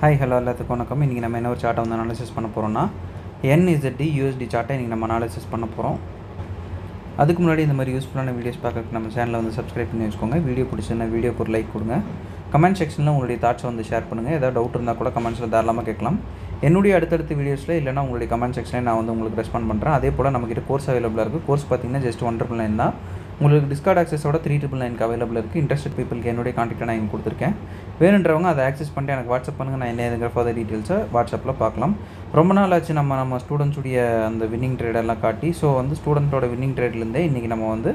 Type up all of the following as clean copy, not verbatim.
Hi hello எல்லாத்துக்கும் வணக்கம். இன்றைக்கி நம்ம என்ன ஒரு சார்ட்டை வந்து அனாலிசிஸ் பண்ண போகிறோம்னா NZD USD சார்ட்டை இன்றைக்கி நம்ம அனாலிசிஸ் பண்ண போகிறோம். அதுக்கு முன்னாடி இந்த மாதிரி யூஸ்ஃபுல்லான வீடியோஸ் பார்க்கறதுக்கு நம்ம சேனலை வந்து சப்ஸ்கிரைப் பண்ணி வச்சுக்கோங்க. வீடியோ பிடிச்சிருந்தா வீடியோக்கு ஒரு லைக் கொடுங்க. கமெண்ட் செக்ஷனில் உங்களுடைய தாட்ஸை வந்து ஷேர் பண்ணுங்கள். ஏதாவது டவுட் இருந்தால் கூட கமெண்ட்ஸில் தாராளமாக கேட்கலாம். என்னுடைய அடுத்தடுத்த வீடியோஸில் இல்லைனா உங்களுடைய கமெண்ட் செக்ஷனில் நான் வந்து உங்களுக்கு ரெஸ்பாண்ட் பண்ணுறேன். அதே போல் நம்மக்கிட்ட கோர்ஸ் அவைலபிளாக இருக்குது. கோர்ஸ் பார்த்திங்கன்னா ஜஸ்ட் 199 தான். உங்களுக்கு டிஸ்கார்ட் ஆக்சஸோட 399 அவைலபிள் இருக்குது. இன்ட்ரெஸ்ட் பீப்புளுக்கு என்னுடைய கான்டாக்டை நான் இங்கே கொடுத்துருக்கேன். வேணுன்றவங்க அதை ஆக்சஸ் பண்ணிட்டு எனக்கு வாட்ஸ்அப் பண்ணுங்கள். நான் என்ன ஏதுங்கிற ஃபர்தர் டீட்டெயில்ஸை வாட்ஸ்அப்பில் பார்க்கலாம். ரொம்ப நாள் ஆச்சு நம்ம ஸ்டூடெண்ட்ஸுடைய அந்த வின்னிங் ட்ரேடெல்லாம் காட்டி. ஸோ வந்து ஸ்டூடெண்ட்டோட வின்னிங் ட்ரேட்லேருந்தே இன்றைக்கி நம்ம வந்து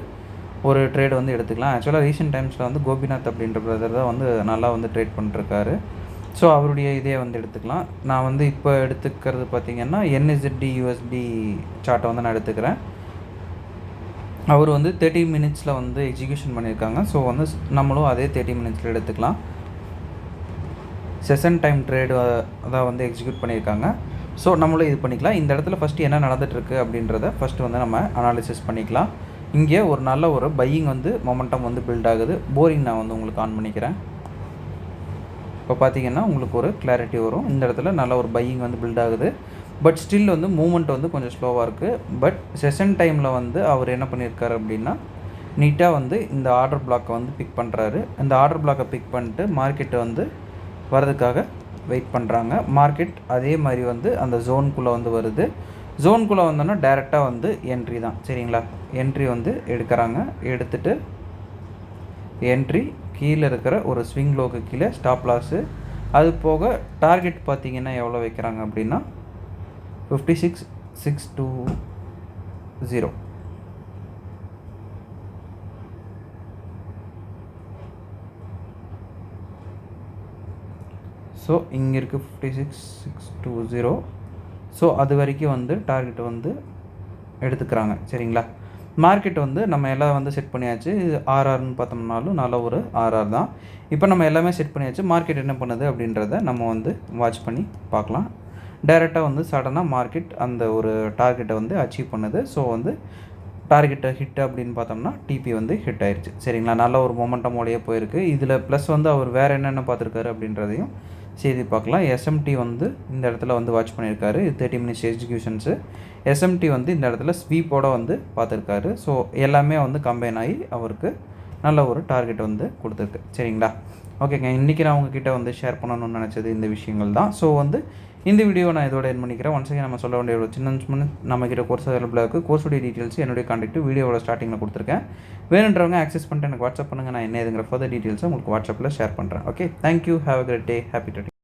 ஒரு ட்ரேட் வந்து எடுத்துக்கலாம். ஆக்சுவலாக ரீசெண்ட் டைம்ஸில் வந்து கோபிநாத் அப்படின்ற பிரதர் தான் வந்து நல்லா வந்து ட்ரேட் பண்ணிட்டுருக்காரு. ஸோ அவருடைய இதே வந்து எடுத்துக்கலாம். நான் வந்து இப்போ எடுத்துக்கிறது பார்த்திங்கன்னா NZD USD சார்ட்டை வந்து நான் எடுத்துக்கிறேன். அவர் வந்து 30 மினிட்ஸில் வந்து எக்ஸிக்யூஷன் பண்ணியிருக்காங்க. ஸோ வந்து நம்மளும் அதே 30 மினிட்ஸில் எடுத்துக்கலாம். செஷன் டைம் ட்ரேடு தான் வந்து எக்ஸிக்யூட் பண்ணியிருக்காங்க. ஸோ நம்மளும் இது பண்ணிக்கலாம். இந்த இடத்துல ஃபஸ்ட்டு என்ன நடந்துகிட்ருக்கு அப்படின்றத ஃபஸ்ட்டு வந்து நம்ம அனாலிசிஸ் பண்ணிக்கலாம். இங்கே ஒரு நல்ல ஒரு பையிங் வந்து மொமெண்டம் வந்து பில்ட் ஆகுது. போரிங் நான் வந்து உங்களுக்கு ஆன் பண்ணிக்கிறேன். இப்போ பார்த்தீங்கன்னா உங்களுக்கு ஒரு கிளாரிட்டி வரும். இந்த இடத்துல நல்ல ஒரு பையிங் வந்து பில்ட் ஆகுது. பட் ஸ்டில் வந்து மூமெண்ட் வந்து கொஞ்சம் ஸ்லோவாக இருக்குது. பட் செஷன் டைமில் வந்து அவர் என்ன பண்ணியிருக்காரு அப்படின்னா நீட்டாக வந்து இந்த ஆர்டர் பிளாக்கை வந்து பிக் பண்ணுறாரு. இந்த ஆர்டர் பிளாக்கை பிக் பண்ணிட்டு மார்க்கெட்டை வந்து வரதுக்காக வெயிட் பண்ணுறாங்க. மார்க்கெட் அதே மாதிரி வந்து அந்த ஜோனுக்குள்ளே வந்து வருது. ஜோனுக்குள்ளே வந்தோன்னா டேரெக்டாக வந்து என்ட்ரி தான். சரிங்களா? என்ட்ரி வந்து எடுக்கிறாங்க. எடுத்துகிட்டு என்ட்ரி கீழே இருக்கிற ஒரு ஸ்விங் லோக்கு கீழே ஸ்டாப் லாஸு. அது போக டார்கெட் பார்த்திங்கன்னா எவ்வளோ வைக்கிறாங்க அப்படின்னா 56,620. ஸோ இங்கே இருக்குது 56,620. ஸோ அது வரைக்கும் வந்து டார்கெட் வந்து எடுத்துக்கிறாங்க. சரிங்களா? மார்க்கெட் வந்து நம்ம எல்லாம் வந்து செட் பண்ணியாச்சு. இது ஆர்ஆர்னு பார்த்தோம்னாலும் நல்ல ஒரு ஆர்ஆர் தான். இப்போ நம்ம எல்லாமே செட் பண்ணியாச்சு. மார்க்கெட் என்ன பண்ணுது அப்படின்றத நம்ம வந்து வாட்ச் பண்ணி பார்க்கலாம். டைரெக்டாக வந்து சடனாக மார்க்கெட் அந்த ஒரு டார்கெட்டை வந்து அச்சீவ் பண்ணுது. ஸோ வந்து டார்கெட்டை ஹிட் அப்படின்னு பார்த்தோம்னா டிபி வந்து ஹிட் ஆயிடுச்சு. சரிங்களா? நல்ல ஒரு மொமெண்டமோடையே போயிருக்கு. இதில் ப்ளஸ் வந்து அவர் வேறு என்னென்ன பார்த்துருக்காரு அப்படின்றதையும் செய்தி பார்க்கலாம். எஸ்எம்டி வந்து இந்த இடத்துல வந்து வாட்ச் பண்ணியிருக்காரு. இது 30 மினிட்ஸ் எக்ஸிக்யூஷன்ஸு. எஸ்எம்டி வந்து இந்த இடத்துல ஸ்வீப்போடு வந்து பார்த்துருக்காரு. ஸோ எல்லாமே வந்து கம்பைன் ஆகி அவருக்கு நல்ல ஒரு டார்கெட் வந்து கொடுத்துருக்கு. சரிங்களா? ஓகேங்க. இன்றைக்கி நான் உங்ககிட்ட வந்து ஷேர் பண்ணணும்னு நினச்சது இந்த விஷயங்கள் தான். ஸோ வந்து இந்த வீடியோ நான் இதோட என் பண்ணிக்கிறேன். ஒன்ஸ் அகைன் நம்ம சொல்ல வேண்டிய ஒரு சின்ன நம்மக்கிட்ட கோர்ஸ் அவைலபிளாக இருக்குது. கோர்ஸுடைய டீட்டெயில்ஸ் என்னுடைய கான்டாக்ட் வீடியோவோட ஸ்டார்டிங்கில் கொடுத்துருக்கேன். வேணுன்றவங்க ஆக்சஸ் பண்ணிட்டு எனக்கு வாட்ஸ்அப் பண்ணுங்கள். நான் என்ன ஏதுங்கிற ஃபர்தர் டீட்டெயில்ஸை உங்களுக்கு வாட்ஸ்அப்பில் ஷேர் பண்ணுறேன். Okay, thank you. Have a great day. Happy trading.